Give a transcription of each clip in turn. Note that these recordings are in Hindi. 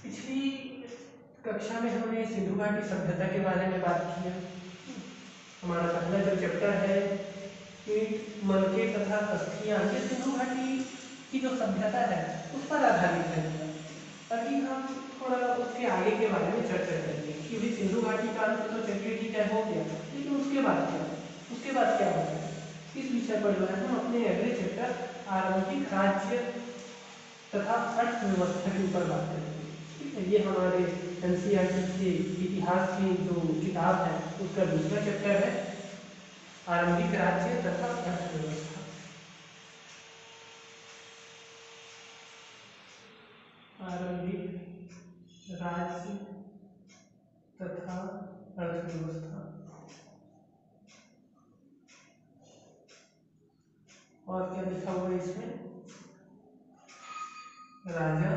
पिछली कक्षा में हमने सिंधु घाटी सभ्यता के बारे में बात की है। हमारा पहला जो चैप्टर है ईंट, मलके तथा अस्थियां, ये सिंधु घाटी की जो सभ्यता है उस पर आधारित है। अभी हम थोड़ा उसके आगे के बारे में चर्चा करेंगे क्योंकि सिंधु घाटी काल तो चलिए ठीक है, हो गया, लेकिन उसके बाद क्या होता है, इस विषय पर जो है हम अपने अगले चैप्टर आरंभिक राज्य तथा अर्थव्यवस्था के ऊपर बात करेंगे। ठीक है, ये हमारे एनसीईआरटी के इतिहास की जो किताब है उसका दूसरा चैप्टर है, आरंभिक राज्य तथा अर्थव्यवस्था। आरंभिक राज्य तथा अर्थव्यवस्था। और क्या लिखा हुआ है इसमें, राजा,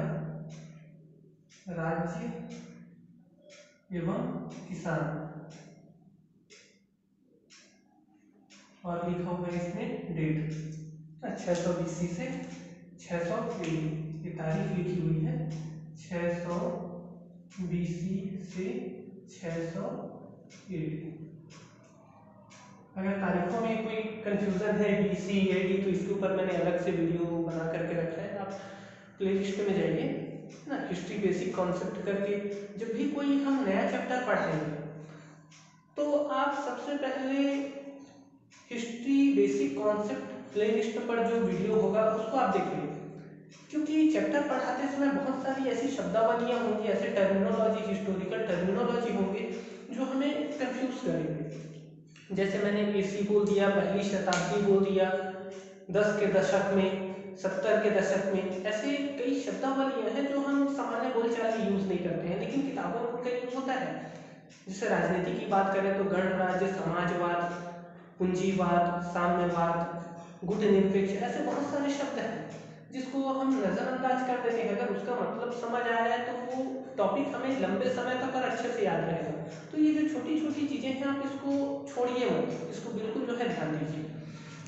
राज्य एवं किसान। और लिखा हुआ है इसमें डेट 600 BC से 600 AD, ये तारीख लिखी हुई है 600 BC से 600 AD। अगर तारीखों में कोई कंफ्यूजन है BC AD तो इसके ऊपर मैंने अलग से वीडियो बना करके रखा है, आप प्लेलिस्ट में जाइए ना, हिस्ट्री बेसिक कॉन्सेप्ट करके। जब भी कोई हम नया चैप्टर पढ़ाएंगे तो आप सबसे पहले हिस्ट्री बेसिक कॉन्सेप्ट प्लेलिस्ट पर जो वीडियो होगा उसको आप देखिए, क्योंकि चैप्टर पढ़ाते समय बहुत सारी ऐसी शब्दावलियाँ होंगी, ऐसे टर्मिनोलॉजी, हिस्टोरिकल टर्मिनोलॉजी होंगे जो हमें कंफ्यूज करेंगे। जैसे मैंने AC बोल दिया, पहली शताब्दी बोल दिया, 10 के दशक में, 70 के दशक में, ऐसे कई शब्दावलियाँ हैं जो हम सामान्य बोलचाल में यूज नहीं करते हैं, लेकिन किताबों में उनका यूज होता है। जैसे राजनीति की बात करें तो गणराज्य, समाजवाद, पूंजीवाद, साम्यवाद, गुटनिरपेक्ष, ऐसे बहुत सारे शब्द हैं जिसको हम नजरअंदाज कर देते हैं। अगर उसका मतलब समझ आ रहा है तो वो टॉपिक हमें लंबे समय तक और अच्छे से याद रहेगा। तो ये जो छोटी छोटी चीजें हैं आप इसको छोड़िए मत, इसको बिल्कुल जो है ध्यान दीजिए।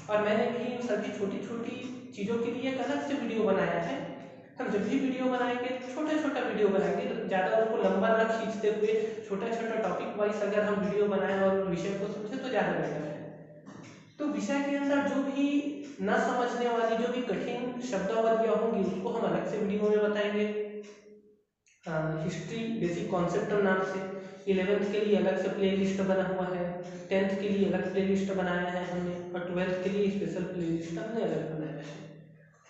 और मैंने भी इन सभी छोटी छोटी चीजों के लिए एक अलग से वीडियो बनाया है। हम जब भी वीडियो बनाएंगे छोटा छोटा वीडियो बनाएंगे, ज़्यादा उसको लंबा ना खींचते हुए छोटा छोटा टॉपिक वाइज अगर हम वीडियो बनाएं और विषय को समझे तो ज़्यादा बेटर है। तो विषय के अंदर जो भी न समझने वाली जो भी कठिन शब्दावलियाँ होंगी उसको हम अलग से वीडियो में बताएंगे। हिस्ट्री बेसिक कॉन्सेप्ट नाम से 11th के लिए अलग से प्लेलिस्ट बना हुआ है, 10th के लिए अलग प्लेलिस्ट बनाया है हमने, और 12th के लिए स्पेशल प्लेलिस्ट हमने अलग बनाया है।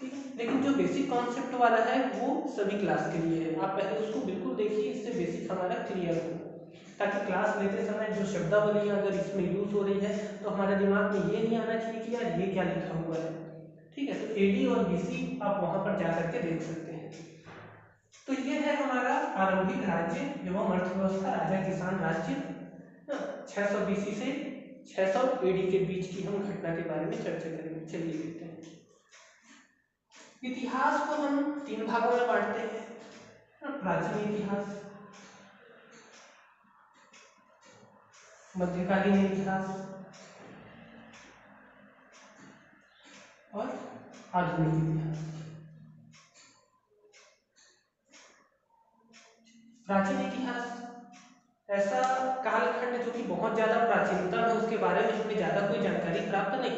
ठीक है, लेकिन जो बेसिक कॉन्सेप्ट वाला है वो सभी क्लास के लिए है, आप पहले उसको बिल्कुल देखिए, इससे बेसिक हमारा क्लियर हो, ताकि क्लास लेते समय जो शब्दावलियाँ अगर इसमें यूज हो रही है तो हमारे दिमाग में ये नहीं आना चाहिए कि यार ये क्या लिखा हुआ है। ठीक है, तो AD और BC आप वहाँ पर जा करके देख सकते हैं। तो ये है हमारा आरंभिक राज्य एवं अर्थव्यवस्था, राजा किसान राज्य। 600 BC से 600 AD के बीच की हम घटना के बारे में चर्चा करेंगे। चलिए देखते हैं। इतिहास को हम 3 भागों में बांटते हैं, प्राचीन इतिहास, मध्यकालीन इतिहास और आधुनिक इतिहास। प्राचीन इतिहास ऐसा कालखंड जो कि बहुत ज्यादा प्राचीनता में, उसके बारे में हमें ज्यादा कोई जानकारी प्राप्त नहीं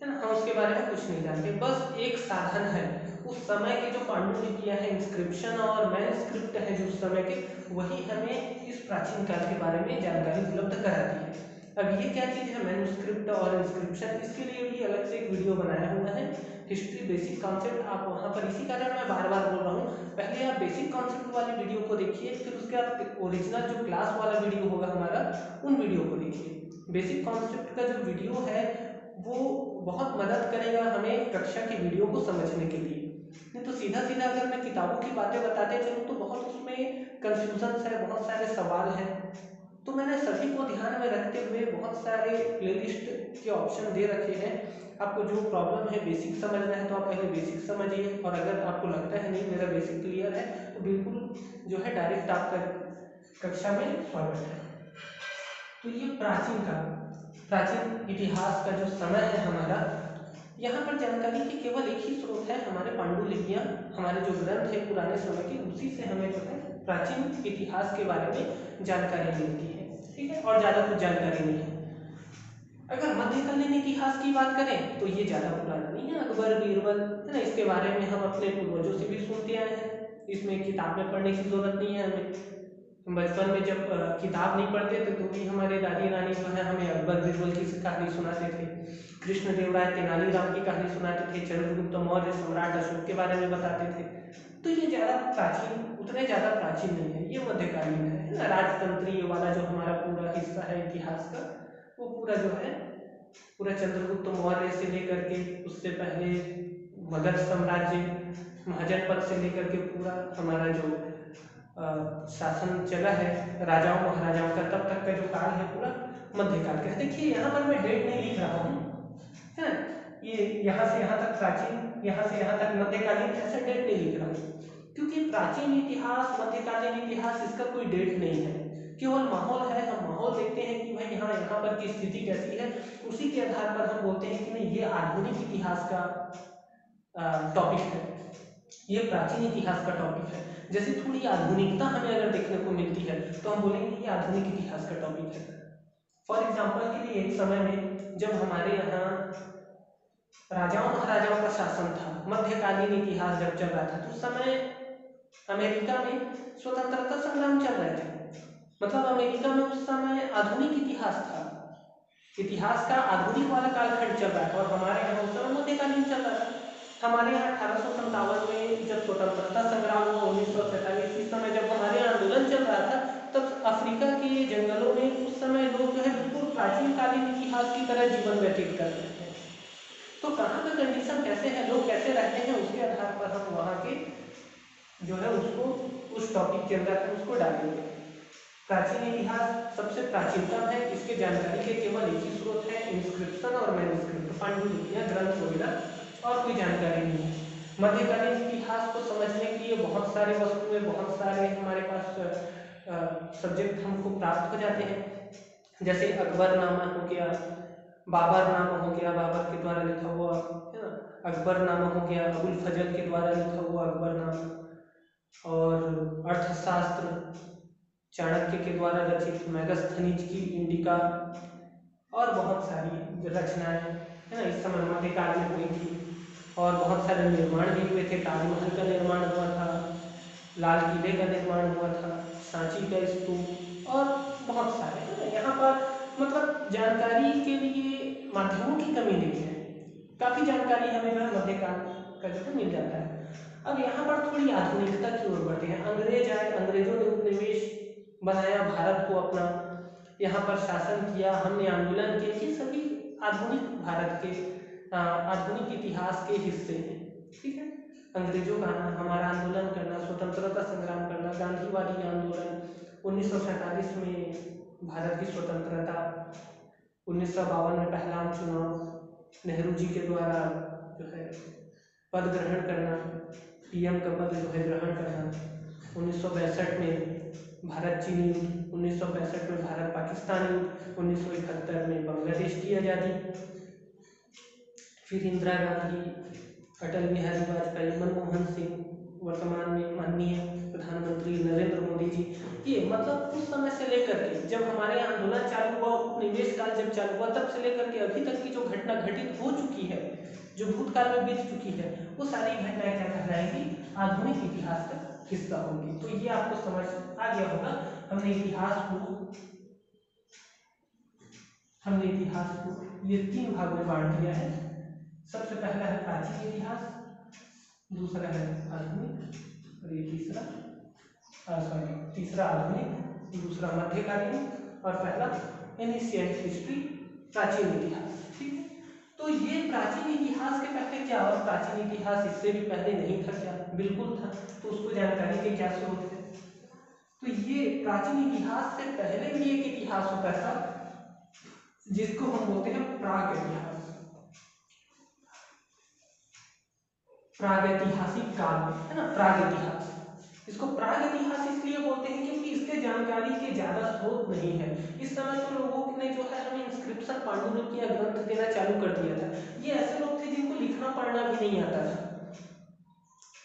है ना, हम उसके बारे में कुछ नहीं जानते, बस एक साधन है उस समय के जो पांडुलिपियां हैं, इंस्क्रिप्शन और मैन्युस्क्रिप्ट है जो उस समय के, वही हमें इस प्राचीन काल के बारे में जानकारी उपलब्ध कराती है। अब ये क्या चीज है मैन्युस्क्रिप्ट और इंस्क्रिप्शन, इसके लिए भी अलग से एक वीडियो बनाया हुआ है, हिस्ट्री बेसिक कॉन्सेप्ट। आप वहाँ पर, इसी कारण मैं बार बार बोल रहा हूँ, पहले आप बेसिक कॉन्सेप्ट वाली वीडियो को देखिए, फिर उसके बाद ओरिजिनल जो क्लास वाला वीडियो होगा हमारा उन वीडियो को देखिए। बेसिक कॉन्सेप्ट का जो वीडियो है वो बहुत मदद करेगा हमें कक्षा की वीडियो को समझने के लिए। नहीं तो सीधा सीधा अगर मैं किताबों की बातें बताते चलूँ तो बहुत उसमें कंफ्यूजन है, बहुत सारे सवाल हैं। तो मैंने सभी को ध्यान में रखते हुए बहुत सारे प्लेलिस्ट के ऑप्शन दे रखे हैं। आपको जो प्रॉब्लम है बेसिक समझना है तो आप पहले बेसिक समझिए, और अगर आपको लगता है नहीं मेरा बेसिक क्लियर है तो बिल्कुल जो है डायरेक्ट आपका कक्षा में स्वागत है। तो ये प्राचीन इतिहास का जो समय है हमारा, यहाँ पर जानकारी के केवल एक ही स्रोत है, हमारे पांडुलिपियाँ, हमारे जो ग्रंथ है पुराने समय के, उसी से हमें जो है प्राचीन इतिहास के बारे में जानकारी मिलती है, ठीक है, और ज़्यादा कुछ जानकारी नहीं है। अगर मध्यकालीन इतिहास की बात करें तो ये ज़्यादा पुराना नहीं है, अकबर बीरबल है ना, इसके बारे में हम अपने पूर्वजों से भी सुनते आए हैं, इसमें किताब में पढ़ने की जरूरत नहीं है हमें। बचपन में जब किताब नहीं पढ़ते थे तो भी हमारे दादी नानी जो है हमें अकबर बीरबल की कहानी सुनाते थे, कृष्णदेवराय तेनालीराम की कहानी सुनाते थे, चंद्रगुप्त मौर्य सम्राट अशोक के बारे में बताते थे। तो ये ज़्यादा प्राचीन, उतने ज़्यादा प्राचीन नहीं है, ये मध्यकालीन है ना। राजतंत्रीय वाला जो हमारा पूरा हिस्सा है इतिहास का, वो पूरा जो है पूरा चंद्रगुप्त मौर्य से लेकर के उससे पहले मगध साम्राज्य, महाजनपद से लेकर के पूरा हमारा जो शासन चला है राजाओं महाराजाओं का, तब तक का जो काल है पूरा मध्यकाल का है। देखिए यहाँ पर मैं डेट नहीं लिख रहा हूँ, है ना, ये यहाँ से यहाँ तक प्राचीन, यहाँ से यहाँ तक मध्यकालीन, ऐसा डेट नहीं लिख रहा हूँ, क्योंकि प्राचीन इतिहास मध्यकालीन इतिहास इसका कोई डेट नहीं है, केवल माहौल है। हम माहौल देखते हैं कि भाई यहाँ पर की स्थिति कैसी है, उसी के आधार पर हम बोलते हैं कि नहीं ये आधुनिक इतिहास का टॉपिक है, ये प्राचीन इतिहास का टॉपिक है। जैसे थोड़ी आधुनिकता हमें अगर देखने को मिलती है तो हम बोलेंगे ये आधुनिक इतिहास का टॉपिक है। फॉर एग्जाम्पल के लिए एक समय में जब हमारे यहाँ राजाओं महाराजाओं का शासन था, मध्यकालीन इतिहास जब चल रहा था, तो उस समय अमेरिका में स्वतंत्रता संग्राम चल रहे थे, मतलब अमेरिका में उस समय आधुनिक इतिहास था, इतिहास का आधुनिक वाला कालखंड चल रहा था, और हमारे यहाँ उस समय मध्यकालीन चल रहा था। हमारे यहाँ 1857 में जब स्वतंत्रता संग्राम हुआ, 1947 इस समय जब हमारे यहाँ आंदोलन चल रहा था, तब अफ्रीका के जंगलों में उस समय लोग जो है बिल्कुल प्राचीन कालीन इतिहास की तरह जीवन व्यतीत कर रहे थे। तो कहाँ का कंडीशन कैसे है, लोग कैसे रहते हैं, उसके आधार पर हम वहाँ के जो है उसको उस टॉपिक के अंदर उसको डालेंगे। प्राचीन इतिहास सबसे प्राचीनतम है, इसके जानकारी के केवल एक ही स्रोत है, इंस्क्रिप्शन और मैन्युस्क्रिप्ट, पांडुलिपियाँ, ग्रंथ वगैरह, और कोई जानकारी नहीं है। मध्यकालीन इतिहास को समझने के लिए बहुत सारे वस्तुएं, बहुत सारे हमारे पास सब्जेक्ट हमको प्राप्त हो जाते हैं, जैसे अकबरनामा हो गया, बाबरनामा हो गया, बाबर के द्वारा लिखा हुआ है ना, अकबरनामा हो गया, अबुल फजल के द्वारा लिखा हुआ अकबरनामा, और अर्थशास्त्र चाणक्य के द्वारा रचित मेगास्थनीज की इंडिका, और बहुत सारी रचनाएं है ना इस समय मध्यकाल में हुई थी, और बहुत सारे निर्माण भी हुए थे। ताजमहल का निर्माण हुआ था, लाल किले का निर्माण हुआ था, सांची का स्तूप, और बहुत सारे है ना। यहाँ पर मतलब जानकारी के लिए माध्यमों की कमी नहीं है, काफ़ी जानकारी हमें जो है मध्यकाल का जो है मिल जाता है। अब यहाँ पर थोड़ी आधुनिकता की ओर बढ़ते हैं। अंग्रेज आए, अंग्रेजों ने उपनिवेश बनाया भारत को अपना, यहाँ पर शासन किया, हमने आंदोलन किए, ये सभी आधुनिक भारत के आधुनिक इतिहास के हिस्से हैं, ठीक है। अंग्रेजों का हमारा आंदोलन करना, स्वतंत्रता संग्राम करना, गांधीवादी आंदोलन, 1947 में भारत की स्वतंत्रता, 1952 में पहला चुनाव, नेहरू जी के द्वारा जो है पद ग्रहण करना, पीएम का पद जो है ग्रहण करना, 1962 में भारत चीन युद्ध, 1965 में भारत पाकिस्तान युद्ध, 1971 में बांग्लादेश की आज़ादी, फिर इंदिरा गांधी, अटल बिहारी वाजपेयी, मनमोहन सिंह, वर्तमान में माननीय प्रधानमंत्री नरेंद्र मोदी जी, ये मतलब उस समय से लेकर के जब हमारे यहाँ आंदोलन चालू हुआ, उपनिवेश काल जब चालू हुआ, तब से लेकर के अभी तक की जो घटना घटित हो चुकी है, जो भूतकाल में बीत चुकी है, वो सारी घटनाएं क्या कहलाएंगी, आधुनिक इतिहास का हिस्सा होंगी। तो ये आपको समझ आ गया होगा। हमने इतिहास को ये 3 भाग में बांट दिया है। सबसे पहला है प्राचीन इतिहास, दूसरा है आधुनिक, और ये तीसरा आधुनिक, दूसरा मध्यकालीन, और पहला एनिशिएंट हिस्ट्री, प्राचीन इतिहास, ठीक है। तो ये प्राचीन इतिहास के पहले क्या, और प्राचीन इतिहास इससे भी पहले नहीं था क्या, बिल्कुल था। तो उसको जानकारी के क्या स्रोत है, तो ये प्राचीन इतिहास से पहले भी एक इतिहास होता था जिसको हम बोलते हैं प्राग इतिहास, प्रागैतिहासिक काल है ना, प्राग इतिहास। इसको प्राग इतिहास इसलिए बोलते हैं क्योंकि इसके जानकारी जानकारी के ज्यादा स्रोत नहीं है। इस समय तो लोगों ने जो है हमें इंस्क्रिप्शन पांडुलिपि या ग्रंथ देना चालू कर दिया था। ये ऐसे लोग थे जिनको लिखना पढ़ना भी नहीं आता था।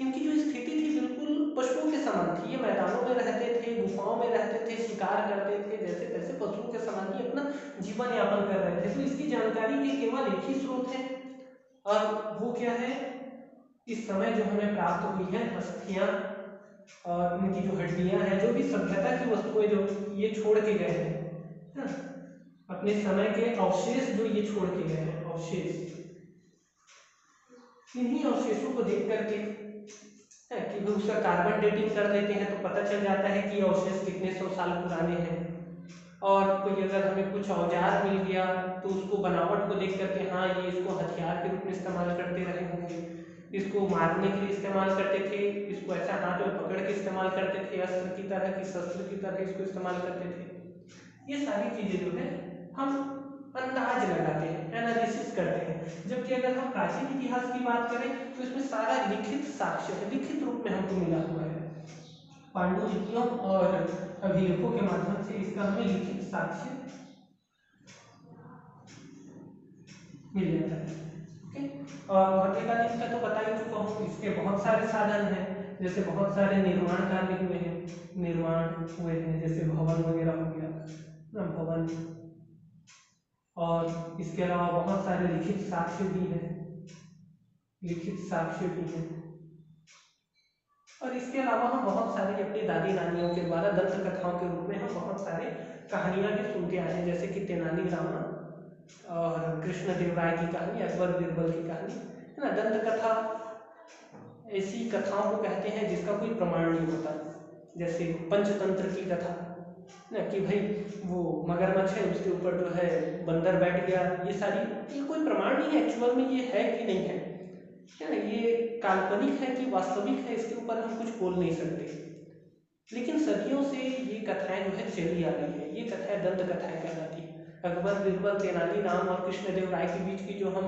इनकी जो स्थिति थी बिल्कुल पशुओं के समान थी। ये मैदानों में रहते थे, गुफाओं में रहते थे, शिकार करते थे, जैसे तैसे पशुओं के समान ही अपना जीवन यापन कर रहे थे। तो इसकी जानकारी के केवल एक ही स्रोत है, और वो क्या है, इस समय जो हमें प्राप्त हुई है अस्थियां और इनकी जो हड्डियां हैं, जो भी सभ्यता की वस्तुएं जो ये छोड़ के गए हैं, अपने समय के अवशेष जो ये छोड़ के गए हैं, अवशेष, इन्हीं अवशेषों को देख करके कि वो उसका कार्बन डेटिंग कर देते हैं तो पता चल जाता है कि अवशेष कितने सौ साल पुराने हैं। और कोई अगर हमें कुछ औजार मिल गया तो उसको बनावट को देख करके हाँ ये इसको हथियार के रूप में इस्तेमाल करते रहे होंगे, इसको मारने के लिए इस्तेमाल करते थे, इसको ऐसा हाथ में पकड़ के इस्तेमाल करते थे, अस्त्र की तरह, शस्त्र की तरह इसको इस्तेमाल करते थे। ये सारी चीजें जो है हम अंदाज लगाते हैं, एनालिसिस करते हैं। जबकि अगर हम प्राचीन इतिहास की बात करें तो इसमें सारा लिखित साक्ष्य है, लिखित रूप में हमको मिला हुआ है। पांडुलिपियों और अभिलेखों के माध्यम से इसका हमें लिखित साक्ष्य मिल जाता है। ओके, और मध्यकालीन का तो बता ही चुका हूँ। इसके बहुत सारे साधन हैं, जैसे बहुत सारे निर्माण कार्य हुए हैं, जैसे भवन वगैरह हो गया, भवन, और इसके अलावा बहुत सारे लिखित साक्ष्य भी हैं, और इसके अलावा हम बहुत सारे अपनी दादी नानियों के द्वारा दंत कथाओं के रूप में हम बहुत सारे कहानियां भी सुनते आए हैं, जैसे कि तेनाली रामा और कृष्ण देव राय की कहानी, अकबर बीरबल की कहानी, है ना। दंत कथा ऐसी कथाओं को कहते हैं जिसका कोई प्रमाण नहीं होता, जैसे पंचतंत्र की कथा ना, कि भाई वो मगरमच्छ है, उसके ऊपर जो है बंदर बैठ गया, ये कोई प्रमाण नहीं है एक्चुअल में ये है कि नहीं है ना, ये काल्पनिक है कि वास्तविक है, इसके ऊपर हम कुछ बोल नहीं सकते। लेकिन सदियों से ये कथाएं जो है चली आ रही है, ये कथाएं दंत कथाएं कहलाती है। अकबर बीरबल, तेनालीराम और कृष्णदेव राय के बीच की जो हम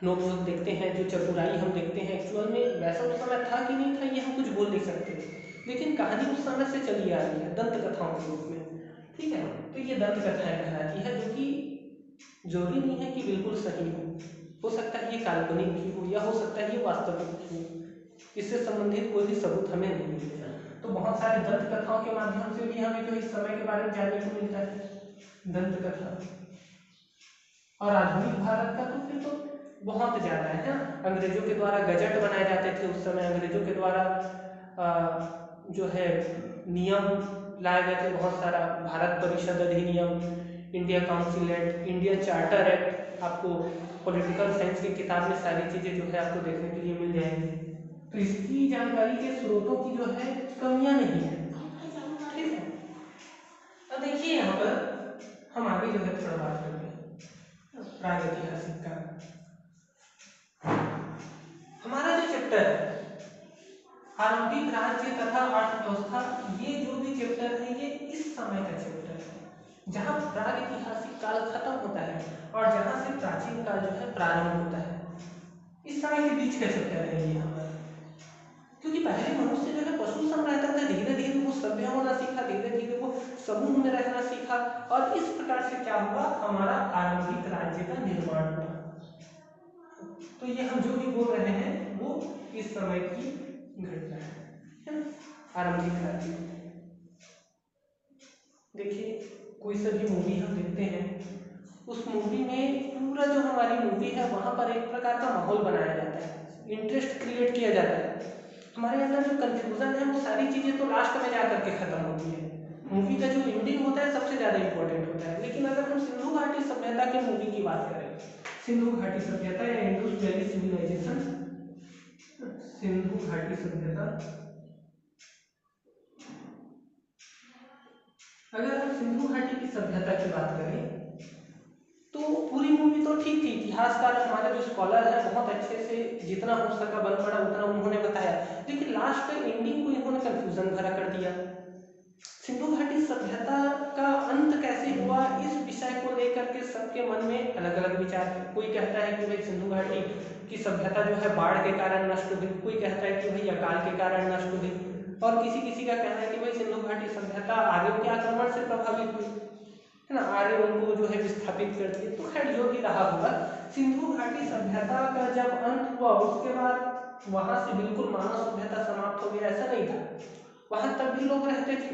नोटबुक देखते हैं, जो चतुराई हम देखते हैं, एक्चुअल में वैसा उस समय था कि नहीं था ये हम कुछ बोल नहीं सकते, लेकिन कहानी उस समय से चली आ रही है दंत कथाओं के रूप में, ठीक है। तो ये दंत कथाएं कहलाती है, जो कि जरूरी नहीं है कि बिल्कुल सही हो सकता है ये काल्पनिक भी हो, या हो सकता है ये वास्तविक भी हो, इससे संबंधित कोई भी सबूत हमें नहीं मिलेगा। तो बहुत सारे दंत कथाओं के माध्यम से भी हमें जो इस समय के बारे में जानने को मिलता है, दंत कथा। और आधुनिक भारत का तो फिर तो बहुत ज्यादा है ना। अंग्रेजों के द्वारा गजट बनाए जाते थे उस समय, अंग्रेजों के द्वारा जो है नियम लाए गए थे बहुत सारा, भारत परिषद अधिनियम, India council act, Indian charter act, आपको पॉलिटिकल साइंस की किताब में सारी चीजें जो है आपको देखने के लिए मिल जाएंगी। तो इसकी जानकारी के स्रोतों की जो है कमियां नहीं है, ठीक है। अब देखिए यहाँ पर हम आगे जो है थोड़ा बात करते हैं प्रागैतिहासिक का। हमारा जो चैप्टर है आरंभिक राज्य तथा अर्थव्यवस्था, ये जो भी चैप्टर है ये इस समय का चैप्टर है, जहाँ प्रागैतिहासिक काल खत्म होता है और जहाँ से प्राचीन काल जो है प्रारंभ होता है। इस समय के बीच का चैप्टर है ये हमारा, क्योंकि पहले मनुष्य जो है पशु सम रहता था, धीरे धीरे वो सभ्य होना सीखा, धीरे धीरे वो समूह में रहना सीखा, और इस प्रकार से क्या हुआ, हमारा आरंभिक राज्य का निर्माण हुआ। तो ये हम जो भी बोल रहे हैं वो इस समय की घटना है ना, आरंभिक राज्य। देखिए कोई सा भी मूवी हम देखते हैं, उस मूवी में पूरा जो हमारी मूवी है वहां पर एक प्रकार का माहौल बनाया जाता है, इंटरेस्ट क्रिएट किया जाता है। हमारे अंदर जो कंफ्यूजन है वो सारी चीजें तो लास्ट में जाकर के खत्म होती है। मूवी का जो एंडिंग होता है सबसे ज्यादा इंपॉर्टेंट होता है। लेकिन अगर हम सिंधु घाटी सभ्यता के मूवी की बात करें, सिंधु घाटी सभ्यता या इंडस वैली सिविलाइजेशन, सिंधु घाटी सभ्यता, अगर हम सिंधु घाटी की सभ्यता की बात करें तो पूरी मूवी तो ठीक थी, इतिहासकार हमारे जो स्कॉलर है बहुत अच्छे से जितना हो सका बन पड़ा उतना उन्होंने बताया, लेकिन लास्ट का एंडिंग को इन्होंने कंफ्यूजन भरा कर दिया। सिंधु घाटी सभ्यता का अंत कैसे हुआ, इस विषय को लेकर के सबके मन में अलग अलग विचार है। कोई कहता है कि भाई सिंधु घाटी की सभ्यता जो है बाढ़ के कारण नष्ट हुई, कोई कहता है कि भाई अकाल के कारण नष्ट हुई, और किसी किसी का कहना है कि भाई सिंधु घाटी सभ्यता आर्यों के आक्रमण से प्रभावित हुई, है ना, आर्य उनको जो है विस्थापित कर दिए। तो खैर जो भी रहा होगा, सिंधु घाटी सभ्यता का जब अंत हुआ उसके बाद वहां से बिल्कुल मानव सभ्यता समाप्त हो गया ऐसा नहीं था। वहां तब भी लोग रहते थे,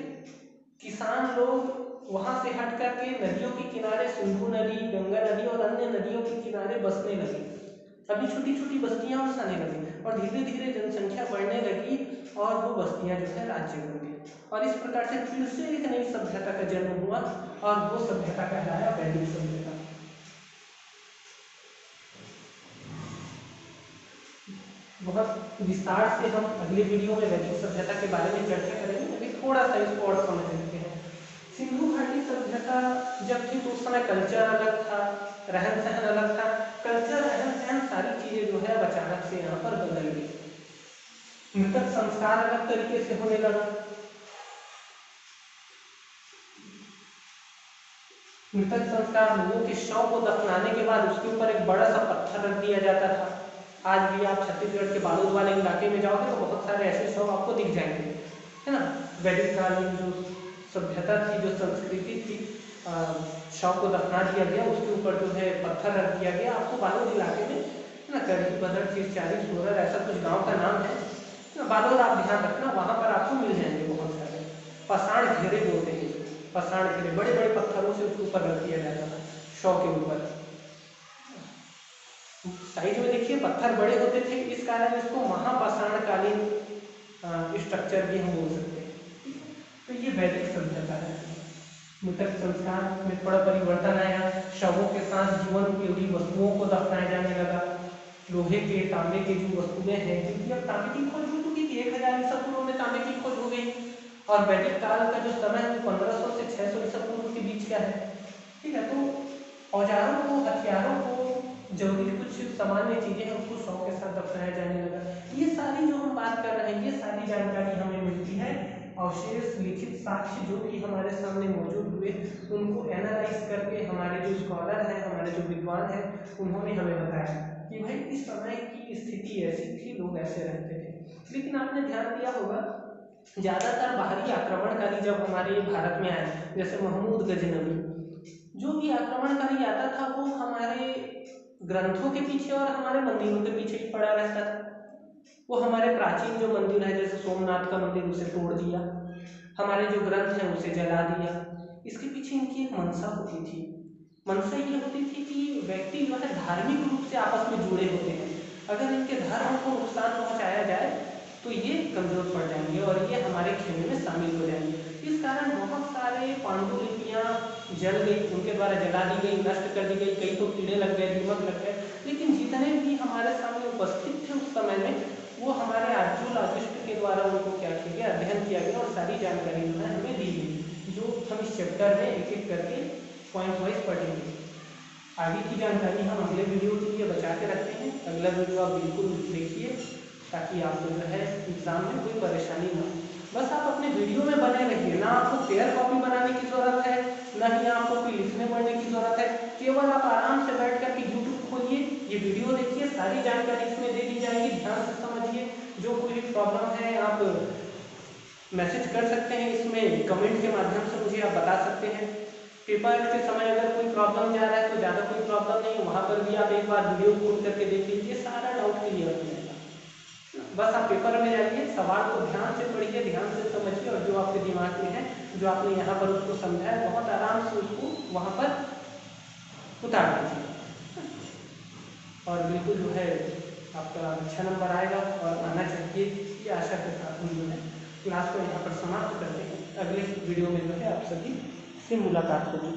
किसान लोग वहां से हट करके नदियों के किनारे सिंधु नदी, गंगा नदी और अन्य नदियों के किनारे बसने लगे। अभी छोटी छोटी बस्तियां बसाने लगे और धीरे धीरे जनसंख्या बढ़ने लगी और वो बस्तियां जो है राज्य बन गई और इस प्रकार से फिर से एक नई सभ्यता का जन्म हुआ और वो सभ्यता कहलाया वैदिक सभ्यता। बहुत विस्तार से हम अगले वीडियो में वैदिक सभ्यता के बारे में चर्चा करेंगे। अभी थोड़ा सा इसको और समझ लेते हैं। सिंधु घाटी सभ्यता जब थी तो उस समय कल्चर अलग था, रहन सहन अलग था। कल्चर, रहन सहन, सारी चीजें जो है अचानक से यहाँ पर बदल गई। मृतक संस्कार अलग तरीके से होने लगा। मृतक संस्कार, लोगों के शव को दफनाने के बाद उसके ऊपर एक बड़ा सा पत्थर रख दिया जाता था। आज भी आप छत्तीसगढ़ के बालोद वाले इलाके में जाओगे तो बहुत सारे ऐसे शव आपको दिख जाएंगे, है ना। वैदिक काल में जो सभ्यता थी, जो संस्कृति थी, शव को दफना दिया गया, उसके ऊपर जो है पत्थर रख दिया गया। आपको बालोद इलाके में, है ना, करही, बदर, चिरचारी, सोरर, ऐसा कुछ गांव का नाम है ना, बालोद, आप ध्यान रखना, वहां पर आपको मिल जाएंगे बहुत सारे पसाण घेरे बोलते हैं। पसाण घेरे बड़े बड़े पत्थरों से उसके ऊपर रख दिया जाता था शव के ऊपर। साइज में देखिए पत्थर बड़े होते थे, इस कारण इसको महापाषाणकालीन स्ट्रक्चर भी हम बोल सकते हैं। तो ये वैदिक सभ्यता है। मृतक संस्कार में बड़ा परिवर्तन आया। शवों के साथ जीवन उपयोगी वस्तुओं को दफनाया जाने लगा। लोहे के, तांबे के जो वस्तुएं हैं, क्योंकि अब तांबे की खोज हो चुकी थी, 1000 ईसा पूर्व में तांबे की खोज हो गई और वैदिक काल का जो समय है वो 1500 से 600 ईसा पूर्व के बीच का है। ठीक है, तो औजारों को, हथियारों को, जरूरी कुछ सामान्य चीजें हैं उसको शव के साथ दफनाया जाने लगा। ये सारी जो हम बात कर रहे हैं, ये सारी जानकारी हमें मिलती है अवशेष, लिखित साक्ष्य जो भी हमारे सामने मौजूद हुए उनको एनालाइज करके हमारे जो स्कॉलर हैं, हमारे जो विद्वान हैं, उन्होंने हमें बताया कि भाई इस समय की स्थिति ऐसी थी, लोग ऐसे रहते थे। लेकिन आपने ध्यान दिया होगा ज्यादातर बाहरी आक्रमणकारी जब हमारे भारत में आए, जैसे महमूद गजनवी, जो भी आक्रमणकारी आता था वो हमारे ग्रंथों के पीछे और हमारे मंदिरों के पीछे ही पड़ा रहता था। वो हमारे प्राचीन जो मंदिर है, जैसे सोमनाथ का मंदिर, उसे तोड़ दिया, हमारे जो ग्रंथ हैं उसे जला दिया। इसके पीछे इनकी एक मंशा होती थी। मंशा ये होती थी कि व्यक्ति जो है धार्मिक रूप से आपस में जुड़े होते हैं, अगर इनके धर्म को नुकसान पहुंचाया जाए तो ये कमजोर पड़ जाएंगे और ये हमारे खेमे में शामिल हो जाएंगे। इस कारण बहुत सारे पांडुलिपियां जल गई, उनके द्वारा जला दी गई, नष्ट कर दी गई, कई तो कीड़े लग गए, दीमक लग गए। लेकिन जितने भी हमारे सामने उपस्थित थे उस समय में, वो हमारे आर्कियोलॉजिस्ट के द्वारा उनको क्या किया गया, अध्ययन किया गया और सारी जानकारी जो है हमें दी गई, जो हम इस चैप्टर में एक एक करके पॉइंट वाइज पढ़ेंगे। आगे की जानकारी हम अगले वीडियो के लिए बचा के रखते हैं। अगला वीडियो आप बिल्कुल देखिए ताकि आपको जो है एग्जाम में कोई परेशानी ना हो। बस आप अपने वीडियो में बने रहिए, ना आपको पेयर कॉपी बनाने की जरूरत है, ना ही आपको कोई लिखने पढ़ने की जरूरत है। केवल आप आराम से बैठ कर के यूट्यूब खोलिए, ये वीडियो देखिए, सारी जानकारी इसमें दे दी जाएगी, ध्यान से समझिए। जो कोई भी प्रॉब्लम है आप मैसेज कर सकते हैं, इसमें कमेंट के माध्यम से मुझे आप बता सकते हैं। पेपर के समय अगर कोई प्रॉब्लम जा रहा है तो ज़्यादा कोई प्रॉब्लम नहीं, वहाँ पर भी आप एक बार वीडियो खोल करके देख लीजिए, सारा डाउट क्लियर हो जाएगा। बस आप पेपर में जाइए, सवाल को ध्यान से पढ़िए, ध्यान से समझिए और जो आपके दिमाग में है, जो आपने यहाँ पर उसको समझा है, बहुत आराम से उसको वहाँ पर उतार दीजिए और बिल्कुल जो है आपका अच्छा नंबर आएगा और आना चाहिए। ये आशा के साथ हम जो है क्लास को यहाँ पर समाप्त करते हैं। अगले वीडियो में जो है आप सभी से मुलाकात होगी।